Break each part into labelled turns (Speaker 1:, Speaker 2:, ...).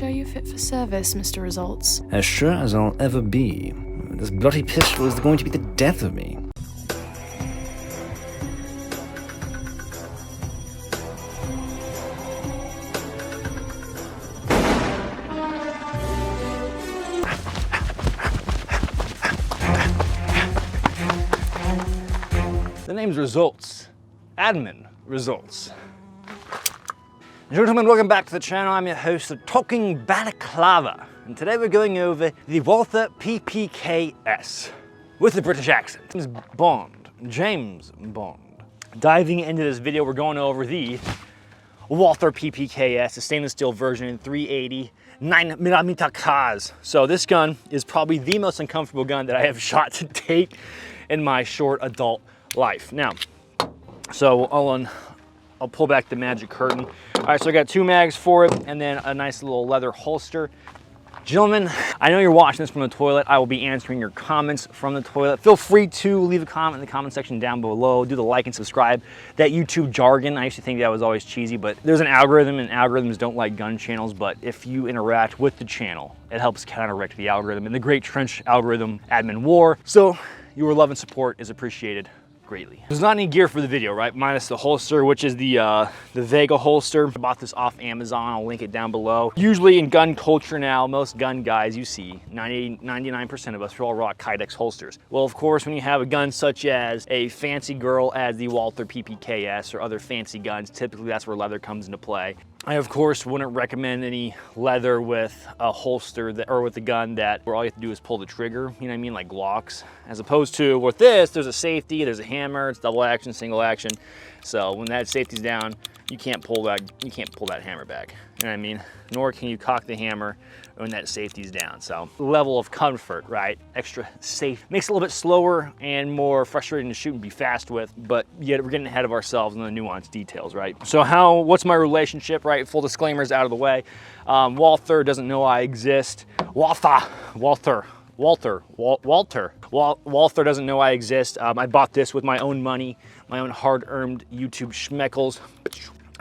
Speaker 1: sure you're fit for service, Mr. Results?
Speaker 2: As sure as I'll ever be. This bloody pistol is going to be the death of me.
Speaker 3: The name's Results. Admin Results. Gentlemen, welcome back to the channel. I'm your host, the Talking Balaclava. And today we're going over the Walther PPKS with a British accent. James Bond. Diving into this video, we're going over the Walther PPKS, the stainless steel version in 380 9mm cars. So this gun is probably the most uncomfortable gun that I have shot to date in my short adult life. Now, so I'll pull back the magic curtain. All right, so I got 2 mags for it and then a nice little leather holster. Gentlemen, I know you're watching this from the toilet. I will be answering your comments from the toilet. Feel free to leave a comment in the comment section down below. Do the like and subscribe. That YouTube jargon, I used to think that was always cheesy, but there's an algorithm and algorithms don't like gun channels, but if you interact with the channel, it helps counteract the algorithm and the great trench algorithm admin war. So your love and support is appreciated greatly. There's not any gear for the video, right? Minus the holster, which is the Vega holster. I bought this off Amazon. I'll link it down below. Usually in gun culture now, most gun guys you see, 99% of us all rock Kydex holsters. Well, of course, when you have a gun such as a fancy girl as the Walther PPKS or other fancy guns, typically that's where leather comes into play. I, of course, wouldn't recommend any leather with a holster or with a gun where all you have to do is pull the trigger, you know what I mean, like Glocks. As opposed to with this, there's a safety, there's a hammer, it's double action, single action. So when that safety's down, you can't pull that hammer back, you know what I mean? Nor can you cock the hammer when that safety's down. So level of comfort, right? Extra safe. Makes it a little bit slower and more frustrating to shoot and be fast with, but yet we're getting ahead of ourselves in the nuanced details, right? So what's my relationship, right? Full disclaimers out of the way. Walther doesn't know I exist. Walther doesn't know I exist. I bought this with my own money, my own hard-earned YouTube schmeckles.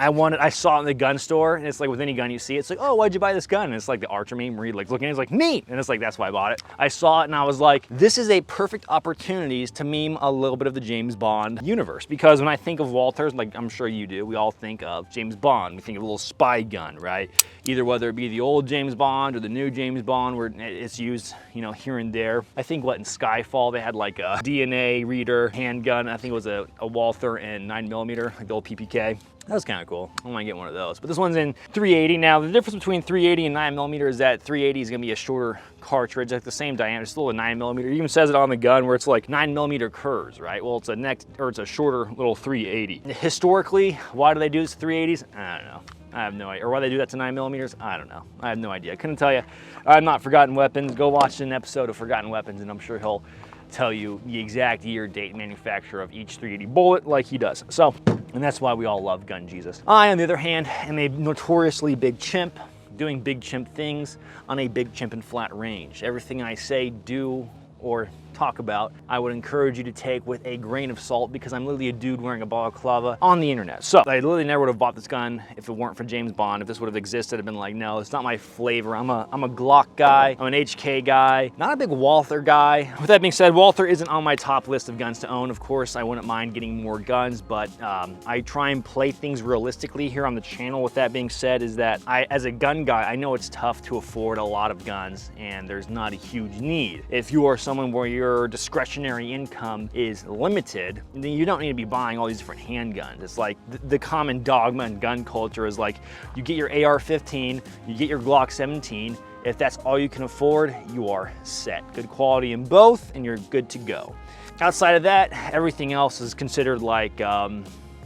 Speaker 3: I saw it in the gun store, and it's like with any gun you see, it's like, oh, why'd you buy this gun? And it's like the Archer meme where you like looking at it, it's like, neat! And it's like, that's why I bought it. I saw it and I was like, this is a perfect opportunity to meme a little bit of the James Bond universe. Because when I think of Walthers, like I'm sure you do, we all think of James Bond. We think of a little spy gun, right? Either whether it be the old James Bond or the new James Bond where it's used, you know, here and there. I think in Skyfall, they had like a DNA reader handgun. I think it was a Walther and 9mm, like the old PPK. That was kind of cool. I might get one of those. But this one's in 380. Now, the difference between 380 and 9mm is that 380 is going to be a shorter cartridge, like the same diameter. It's still a 9mm. It even says it on the gun where it's like 9mm curves, right? Well, it's a shorter little 380. Historically, why do they do this to 380s? I don't know. I have no idea. Or why they do that to 9mm? I don't know. I have no idea. I couldn't tell you. I'm not Forgotten Weapons. Go watch an episode of Forgotten Weapons, and I'm sure he'll tell you the exact year, date, manufacturer of each 380 bullet like he does. So, and that's why we all love Gun Jesus. I, on the other hand, am a notoriously big chimp, doing big chimp things on a big chimp and flat range. Everything I say, do, or talk about, I would encourage you to take with a grain of salt because I'm literally a dude wearing a balaclava on the internet. So I literally never would have bought this gun if it weren't for James Bond. If this would have existed, I'd been like, no, it's not my flavor. I'm a Glock guy. I'm an HK guy, not a big Walther guy. With that being said, Walther isn't on my top list of guns to own. Of course, I wouldn't mind getting more guns, but I try and play things realistically here on the channel. With that being said, is that as a gun guy, I know it's tough to afford a lot of guns and there's not a huge need. If you are someone where your discretionary income is limited, then you don't need to be buying all these different handguns. It's like the common dogma in gun culture is like, you get your AR-15, you get your Glock 17. If that's all you can afford, you are set. Good quality in both, and you're good to go. Outside of that, everything else is considered like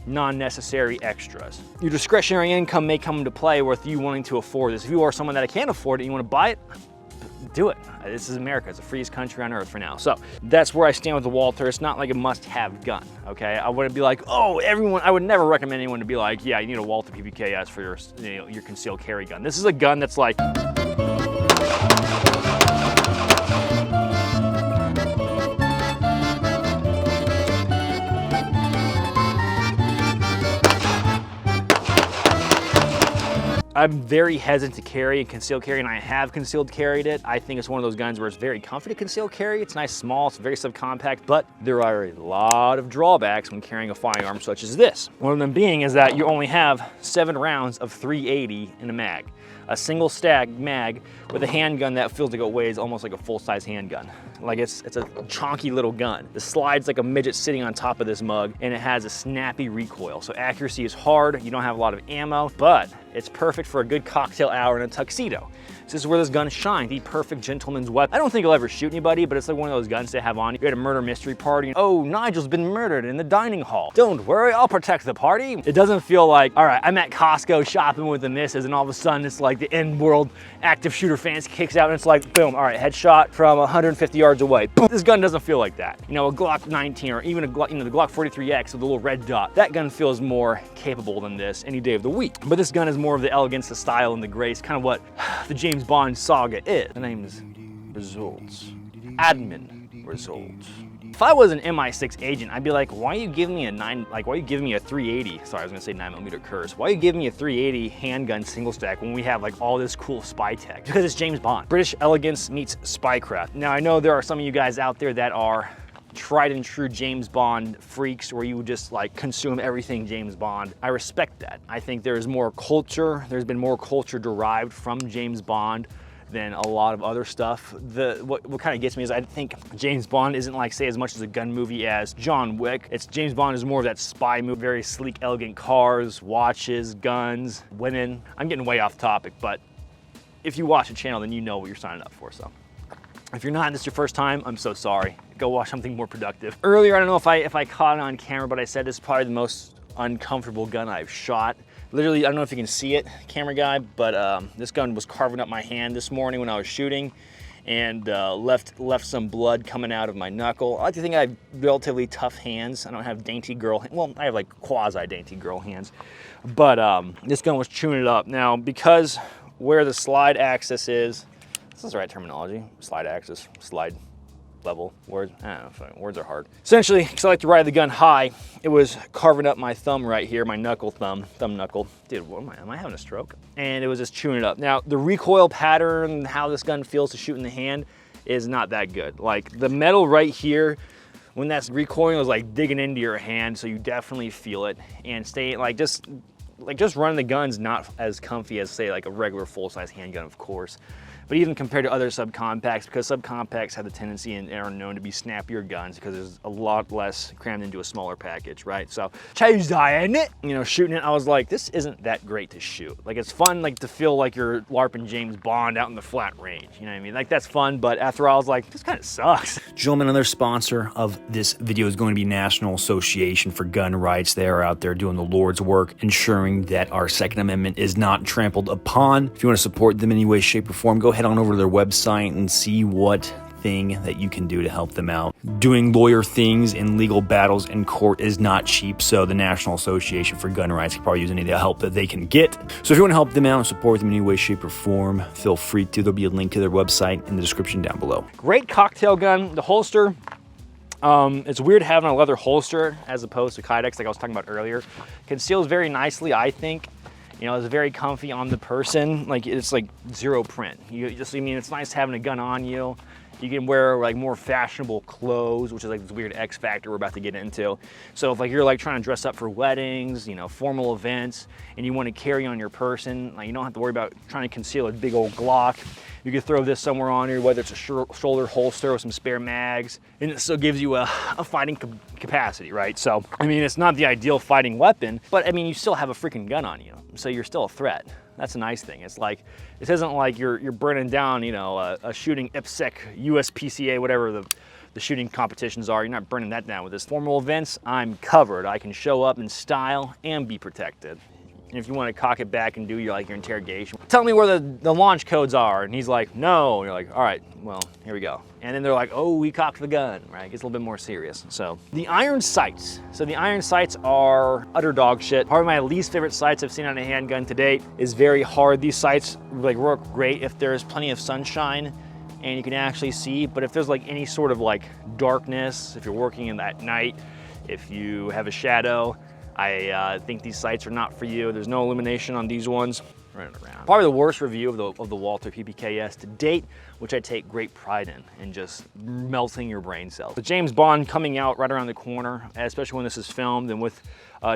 Speaker 3: non-necessary extras. Your discretionary income may come into play with you wanting to afford this. If you are someone that can't afford it, you want to buy it, do it. This is America. It's the freest country on earth for now. So that's where I stand with the Walther. It's not like a must-have gun, okay? I wouldn't be like, oh, I would never recommend anyone to be like, yeah, you need a Walther PPKS for your concealed carry gun. This is a gun that's like, I'm very hesitant to carry and concealed carry, and I have concealed carried it. I think it's one of those guns where it's very comfy to conceal carry. It's nice, small, it's very subcompact, but there are a lot of drawbacks when carrying a firearm such as this. One of them being is that you only have 7 rounds of 380 in a mag. A single stack mag with a handgun that feels like it weighs almost like a full-size handgun. Like it's a chonky little gun. The slide's like a midget sitting on top of this mug, and it has a snappy recoil. So accuracy is hard, you don't have a lot of ammo, but it's perfect for a good cocktail hour in a tuxedo. This is where this gun shines, the perfect gentleman's weapon. I don't think it'll ever shoot anybody, but it's like one of those guns to have on. You're at a murder mystery party, and, oh, Nigel's been murdered in the dining hall. Don't worry, I'll protect the party. It doesn't feel like, all right, I'm at Costco shopping with the missus, and all of a sudden it's like the end world active shooter fancy kicks out, and it's like, boom, all right, headshot from 150 yards away. Boom. This gun doesn't feel like that. You know, a Glock 19 or even a Glock, the Glock 43X with the little red dot, that gun feels more capable than this any day of the week. But this gun is more of the elegance, the style, and the grace, kind of what the James Bond saga is. The name is Results. Admin Results. If I was an MI6 agent, I'd be like, why are you giving me a 380? Sorry, I was gonna say 9mm curse. Why are you giving me a 380 handgun single stack when we have like all this cool spy tech? Because it's James Bond. British elegance meets spycraft. Now I know there are some of you guys out there that are tried and true James Bond freaks where you just like consume everything James Bond. I respect that. I think there's more culture. There's been more culture derived from James Bond than a lot of other stuff. What kind of gets me is I think James Bond isn't like, say, as much as a gun movie as John Wick. It's James Bond is more of that spy movie, very sleek, elegant cars, watches, guns, women. I'm getting way off topic, but if you watch the channel, then you know what you're signing up for, so. If you're not and this is your first time, I'm so sorry. Go watch something more productive. Earlier, I don't know if I caught it on camera, but I said this is probably the most uncomfortable gun I've shot. Literally, I don't know if you can see it, camera guy, but this gun was carving up my hand this morning when I was shooting, and left some blood coming out of my knuckle. I like to think I have relatively tough hands. I don't have dainty girl, well, I have like quasi dainty girl hands, but this gun was chewing it up. Now, because where the slide axis is, this is the right terminology, slide axis, slide level, words, I don't know, words are hard. Essentially, because I like to ride the gun high, it was carving up my thumb right here, my knuckle thumb knuckle. Dude, what am I having a stroke? And it was just chewing it up. Now, the recoil pattern, how this gun feels to shoot in the hand is not that good. Like the metal right here, when that's recoiling, was like digging into your hand, so you definitely feel it. And stay, just running the gun's not as comfy as, say, like a regular full-size handgun, of course. But even compared to other subcompacts, because subcompacts have the tendency and are known to be snappier guns because there's a lot less crammed into a smaller package, right? So, shooting it, I was like, this isn't that great to shoot. Like, it's fun, like, to feel like you're LARPing James Bond out in the flat range, you know what I mean? Like, that's fun, but after all, I was like, this kind of sucks.
Speaker 2: Gentlemen, another sponsor of this video is going to be National Association for Gun Rights. They are out there doing the Lord's work, ensuring that our Second Amendment is not trampled upon. If you want to support them in any way, shape, or form, go head on over to their website and see what thing that you can do to help them out. Doing lawyer things in legal battles in court is not cheap, so the National Association for Gun Rights can probably use any of the help that they can get. So if you want to help them out and support them in any way, shape, or form, feel free to. There'll be a link to their website in the description down below.
Speaker 3: Great cocktail gun. The holster, it's weird having a leather holster as opposed to Kydex, like I was talking about earlier. Conceals very nicely, I think. You know, it's very comfy on the person. Like, it's like zero print. It's nice having a gun on you. You can wear like more fashionable clothes, which is like this weird X factor we're about to get into. So if like you're like trying to dress up for weddings, you know, formal events, and you want to carry on your person, like you don't have to worry about trying to conceal a big old Glock. You can throw this somewhere on here, whether it's a shoulder holster with some spare mags, and it still gives you a fighting capacity, right? So, I mean, it's not the ideal fighting weapon, but I mean, you still have a freaking gun on you, so you're still a threat. That's a nice thing. It's like, this isn't like you're burning down, you know, a shooting IPSC, USPCA, whatever the shooting competitions are. You're not burning that down with this. Formal events, I'm covered. I can show up in style and be protected. And if you want to cock it back and do your interrogation, tell me where the launch codes are. And he's like, no. And you're like, all right, well, here we go. And then they're like, oh, we cocked the gun, right? It gets a little bit more serious. So the iron sights. So the iron sights are utter dog shit. Probably my least favorite sights I've seen on a handgun to date. Is very hard. These sights like work great if there's plenty of sunshine and you can actually see. But if there's like any sort of like darkness, if you're working in that night, if you have a shadow, I think these sights are not for you. There's no illumination on these ones. running around. Probably the worst review of the Walther PPKS to date, which I take great pride in just melting your brain cells. With James Bond coming out right around the corner, especially when this is filmed, and with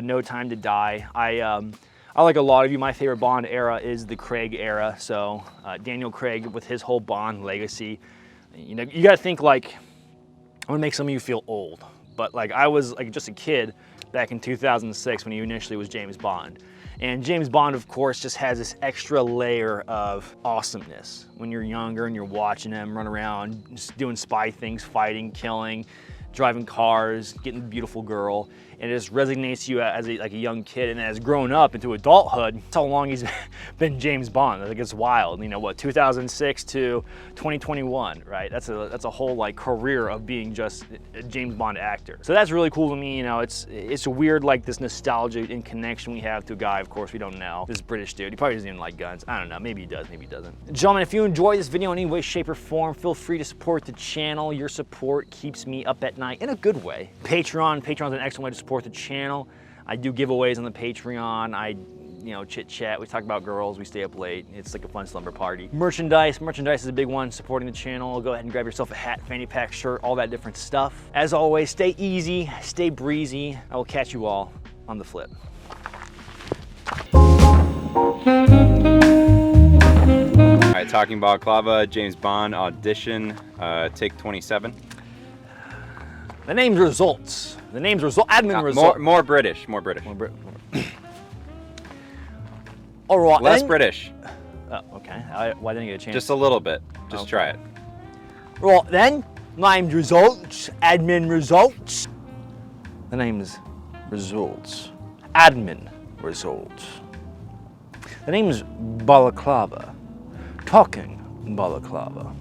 Speaker 3: No Time to Die, I like a lot of you, my favorite Bond era is the Craig era. So Daniel Craig with his whole Bond legacy. You know, you gotta think like, I'm gonna make some of you feel old, but like I was like just a kid back in 2006 when he initially was James Bond. And James Bond, of course, just has this extra layer of awesomeness when you're younger and you're watching him run around, just doing spy things, fighting, killing, driving cars, getting a beautiful girl. And it just resonates you as like a young kid, and as grown up into adulthood, that's how long he's been James Bond. I think it's wild. You know what, 2006 to 2021, right? That's a whole like career of being just a James Bond actor. So that's really cool to me. You know, it's weird, like this nostalgia and connection we have to a guy. Of course, we don't know, this British dude. He probably doesn't even like guns. I don't know. Maybe he does. Maybe he doesn't. Gentlemen, if you enjoy this video in any way, shape, or form, feel free to support the channel. Your support keeps me up at night in a good way. Patreon's an excellent way to support the channel. I do giveaways on the Patreon. You know, chit chat, we talk about girls, we stay up late. It's like a fun slumber party. Merchandise is a big one, supporting the channel. Go ahead and grab yourself a hat, fanny pack, shirt, all that different stuff. As always, stay easy, stay breezy. I will catch you all on the flip.
Speaker 4: All right, talking balaclava, James Bond audition, take 27.
Speaker 3: The name's results. The name's admin results.
Speaker 4: More British.
Speaker 3: All right.
Speaker 4: Less British.
Speaker 3: Oh, okay. Why didn't I get a chance?
Speaker 4: Just a little bit. Just
Speaker 3: okay.
Speaker 4: try it.
Speaker 3: Right then, name's results, admin results. The name's results, admin results. The name's balaclava, talking balaclava.